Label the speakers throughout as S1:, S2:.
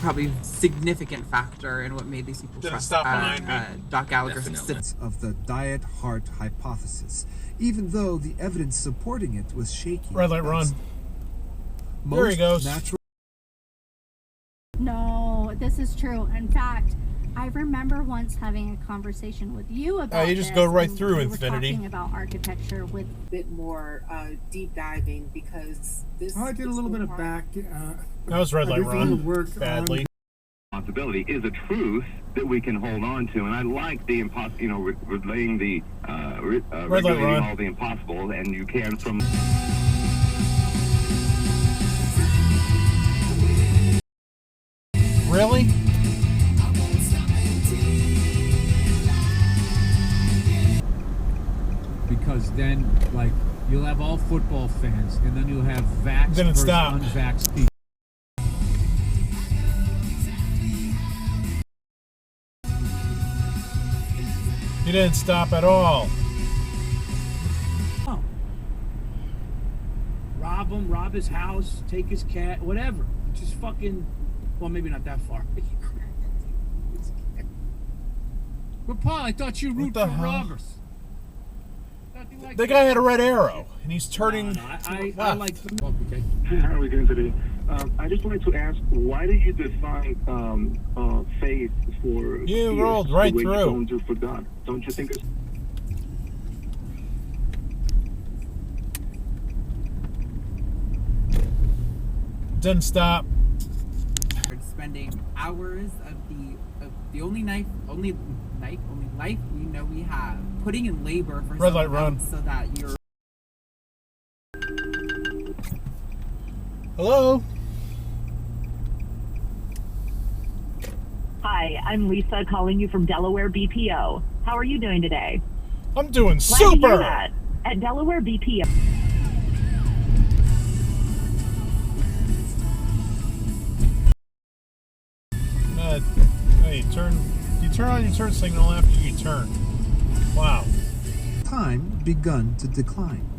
S1: probably significant factor in what made these people trust Doc Gallagher's assistance
S2: of the diet-heart hypothesis, even though the evidence supporting it was shaky.
S3: Red light, run. There he goes.
S4: No, this is true. In fact, I remember once having a conversation with you about
S3: you just go right through Infinity.
S4: We were talking about architecture with
S5: a bit more deep diving because this.
S6: I did a little bit of back.
S3: That was red light run. Badly.
S7: Responsibility is a truth that we can hold on to, and I like the relaying the regulating all the impossible, and you can from.
S3: Really?
S8: Because then, like, you'll have all football fans, and then you'll have vaxxed versus unvaxxed people.
S3: You didn't stop at all.
S8: Oh. Rob him, rob his house, take his cat, whatever. Just fucking, well, maybe not that far. But Paul, I thought you root for robbers.
S3: The guy had a red arrow, and he's turning.
S8: I like them. Okay.
S7: How are we doing today? I just wanted to ask, why do you define faith for
S3: you rolled right through?
S7: Don't do for God. Don't you think it's
S3: didn't stop.
S1: Spending hours of the only life we know we have, putting in labor for
S3: red light run
S1: so that you're.
S3: Hello.
S9: Hi, I'm Lisa calling you from Delaware BPO. How are you doing today?
S3: I'm doing
S9: Glad to hear
S3: super.
S9: that. At Delaware BPO.
S3: Hey, you turn on your turn signal after you turn. Wow.
S2: Time begun to decline.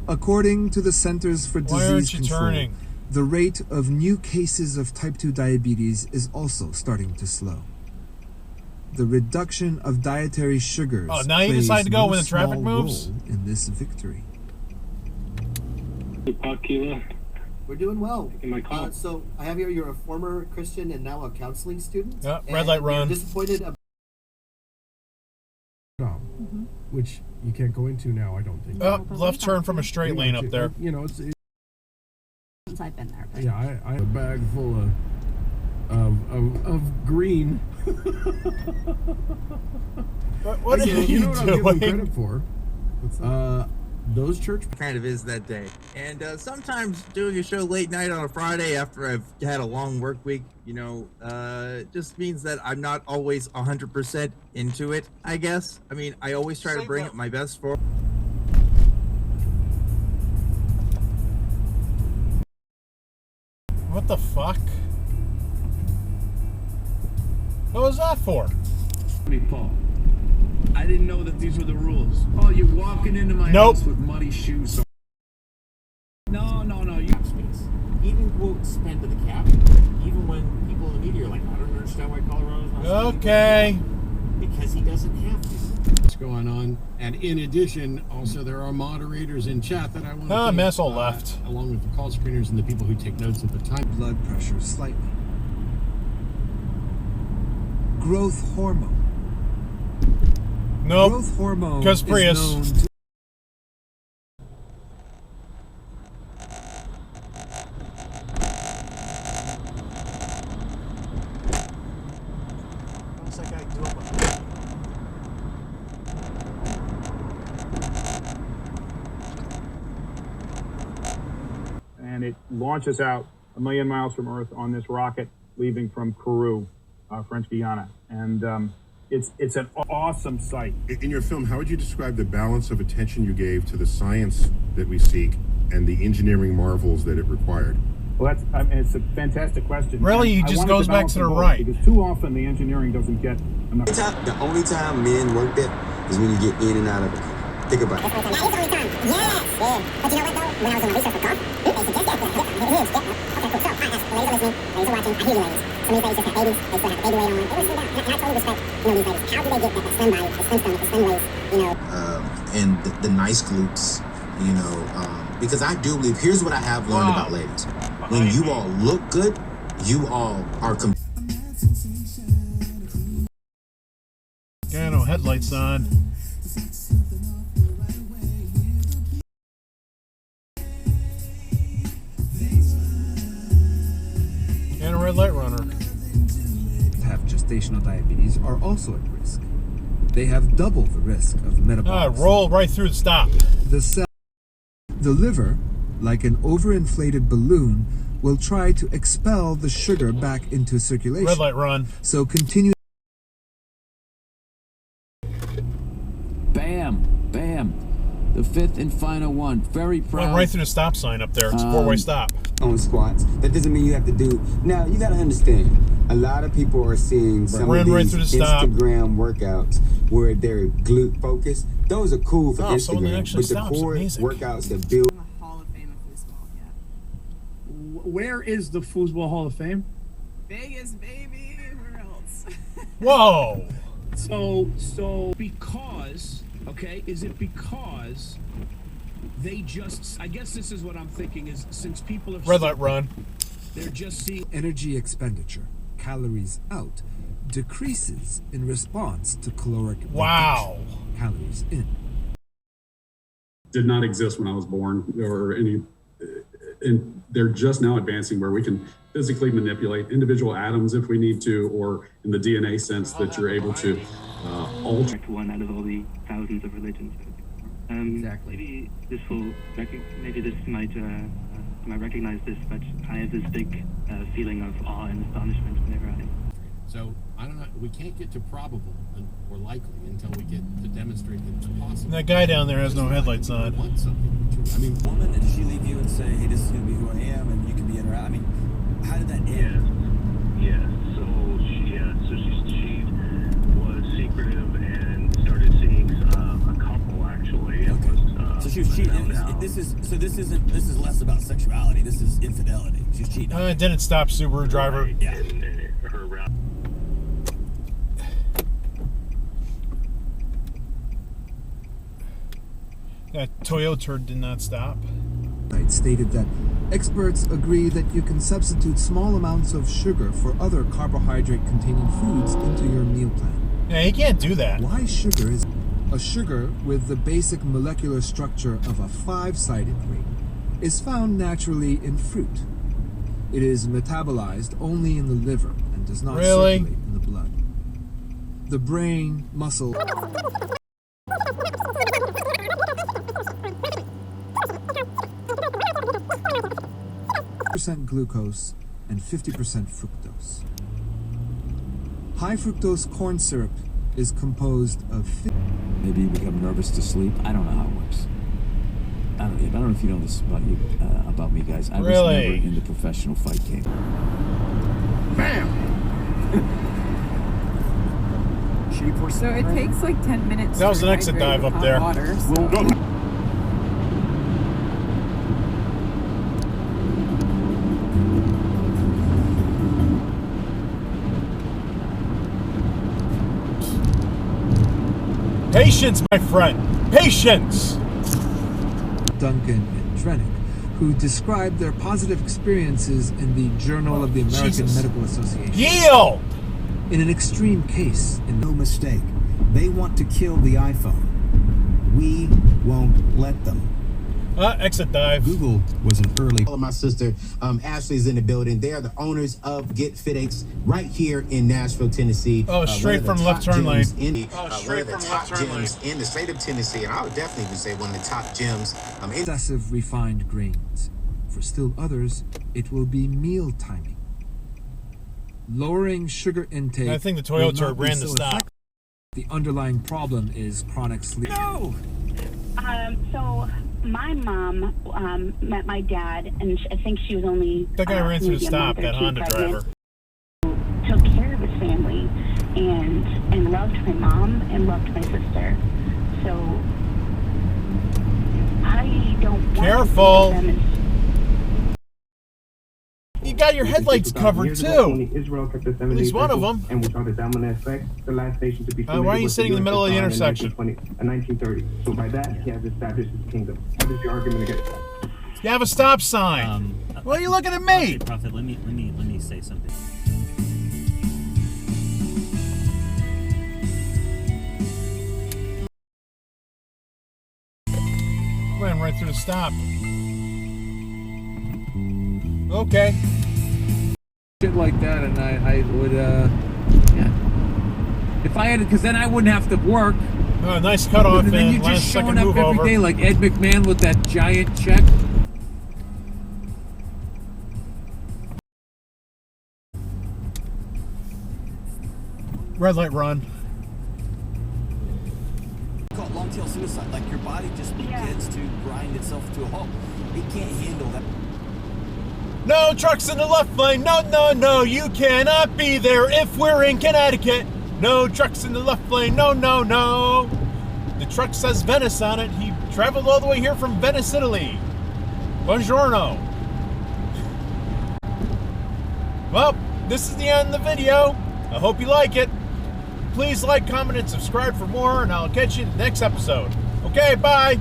S2: According to the Centers for Disease Control, the rate of new cases of type 2 diabetes is also starting to slow. The reduction of dietary sugars
S3: now you decide to go when the traffic
S2: small
S3: moves?
S2: role in this victory.
S10: We're doing well. So I have here, you're a former Christian and now a counseling student.
S3: Yeah, red light run.
S10: You're disappointed about
S6: which you can't go into now, I don't think.
S3: Left turn from a straight lane up there.
S6: You know, it's
S4: since I've been there. But.
S6: Yeah, I have a bag full of green.
S3: What are you
S6: know what I'm giving credit for? Those church
S11: kind of is that day, and sometimes doing a show late night on a Friday after I've had a long work week, just means that I'm not always 100% into it, I guess. I mean, I always try to bring it my best for.
S3: What the fuck? What was that for?
S8: Paul, I didn't know that these were the rules. Oh, you're walking into my house with muddy shoes on. No, you space.
S12: He even quote spend to the cap, even when people in the media are like, I don't understand why Colorado's not.
S3: Okay.
S12: Because he doesn't have to.
S6: What's going on? And in addition, also there are moderators in chat that I want to thank,
S3: Messel left.
S6: Along with the call screeners and the people who take notes at the time.
S2: Blood pressure slightly. Growth hormone.
S3: Nope.
S2: Growth hormone
S3: because Prius.
S2: is known to
S13: and it launches out 1 million miles from Earth on this rocket leaving from Kourou, French Guiana. And it's an awesome sight.
S14: In your film, how would you describe the balance of attention you gave to the science that we seek and the engineering marvels that it required?
S13: Well, it's a fantastic question.
S3: Really, he just goes back to the right.
S13: Because too often the engineering doesn't get enough.
S15: The only time men work that is when you get in and out of it. Think about it.
S16: That is the only time. Yes. Yeah. But you know what though? When I was doing my research for golf, they suggest that. Okay, cool. So, all right, the ladies are listening. Ladies are watching. I hear you, ladies. Some of these ladies just have babies. They still have a baby weight on. They want to slim down. And I totally respect, these ladies. How do they get that slim body, the slim stomach, the slim waist,
S15: And the nice glutes, because I do believe, here's what I have learned about ladies. When you all look good, you all are
S3: Yeah, no headlights on. And a red light runner.
S2: Have gestational diabetes are also at risk. They have double the risk of metabolic.
S3: Roll right through the stop.
S2: The liver, like an overinflated balloon, will try to expel the sugar back into circulation.
S3: Red light run.
S2: So continue.
S17: Bam, bam. The fifth and final one. Very proud.
S3: Went right through the stop sign up there. It's a four-way stop.
S18: On squats. That doesn't mean you have to do. Now, you got to understand, a lot of people are seeing some of these Instagram workouts where they're glute focused. Those are cool for Instagram. But the core workouts that build.
S5: Hall of Fame of foosball, yeah.
S19: Where is the Foosball Hall of Fame?
S5: Vegas, baby. Where else?
S3: Whoa.
S19: So because, okay, is it because they just, I guess this is what I'm thinking, is since people have
S3: red light run,
S19: they're just seeing
S2: energy expenditure, calories out, decreases in response to caloric reduction, calories in.
S20: Did not exist when I was born, or any, and they're just now advancing where we can physically manipulate individual atoms if we need to, or in the DNA sense that you're able to alter.
S21: One out of all the thousands of religions.
S1: Exactly.
S21: Maybe this will, maybe this might recognize this, but I have this big feeling of awe and astonishment whenever I.
S6: So I don't know. We can't get to probable or likely until we get to demonstrate that it's possible.
S3: That guy down there has no headlights on.
S6: I mean,
S22: woman, and did she leave you and say, "Hey, this is going to be who I am," and you can be interact? I mean, how did that end?
S23: Yeah. So she was secretive and started seeing a couple actually.
S22: Okay.
S23: It was,
S22: so she was cheating. This is less about sexuality. This is infidelity. She was cheating.
S3: It didn't stop Subaru driver.
S23: Right. Yeah. And her route.
S3: That Toyota did not stop.
S2: It stated that experts agree that you can substitute small amounts of sugar for other carbohydrate-containing foods into your meal plan.
S3: Yeah, you can't do that.
S2: Why sugar is a sugar with the basic molecular structure of a 5-sided ring is found naturally in fruit. It is metabolized only in the liver and does not circulate in the blood. The brain, muscle... percent glucose and 50% fructose. High fructose corn syrup is composed of...
S17: Maybe you become nervous to sleep. I don't know how it works. I don't know if you know this about you, about me, guys. I was never in the professional fight game.
S19: Bam!
S1: So it takes like 10 minutes.
S3: That was an exit dive up there.
S1: Water, so.
S3: Patience, my friend. Patience.
S2: Duncan and Drenick, who described their positive experiences in the Journal of the American Medical Association.
S3: Yield!
S2: In an extreme case,
S24: no mistake, they want to kill the iPhone. We won't let them.
S3: Exit dive.
S24: Google was an early.
S15: My sister Ashley's in the building. They are the owners of Get FitX right here in Nashville, Tennessee.
S3: Oh, straight from left turn lane.
S15: Straight from left turn lane in the state of Tennessee, and I would definitely even say one of the top gyms.
S2: Excessive refined grains. For still others, it will be meal timing. Lowering sugar intake.
S3: I think the Toyota ran the stop.
S2: The underlying problem is chronic sleep.
S3: No.
S9: So my mom met my dad, and I think she was only.
S3: That guy ran through the stop. That Honda driver
S9: took care of his family, and loved my mom and loved my sister. So
S3: Careful. You got your headlights covered too. At least one of them.
S4: And without a dominant effect, the last nation to be
S3: why are you sitting in the middle of the intersection?
S4: 1930. So by that, he has established his kingdom. What is your argument against that?
S3: You have a stop sign. Why are you looking at me?
S7: Okay, Prophet, let me say something.
S3: Ran right through the stop. Okay.
S10: Shit like that, and I would, yeah. If I had, because then I wouldn't have to work.
S3: Nice cutoff.
S10: And then you're just showing up every day like Ed McMahon with that giant check.
S3: Red light run.
S22: Called long tail suicide. Like your body just begins to grind itself to a halt. It can't handle that.
S3: No trucks in the left lane. No, no, no. You cannot be there if we're in Connecticut. No trucks in the left lane. No, no, no. The truck says Venice on it. He traveled all the way here from Venice, Italy. Buongiorno. Well, this is the end of the video. I hope you like it. Please like, comment, and subscribe for more, and I'll catch you in the next episode. Okay, bye.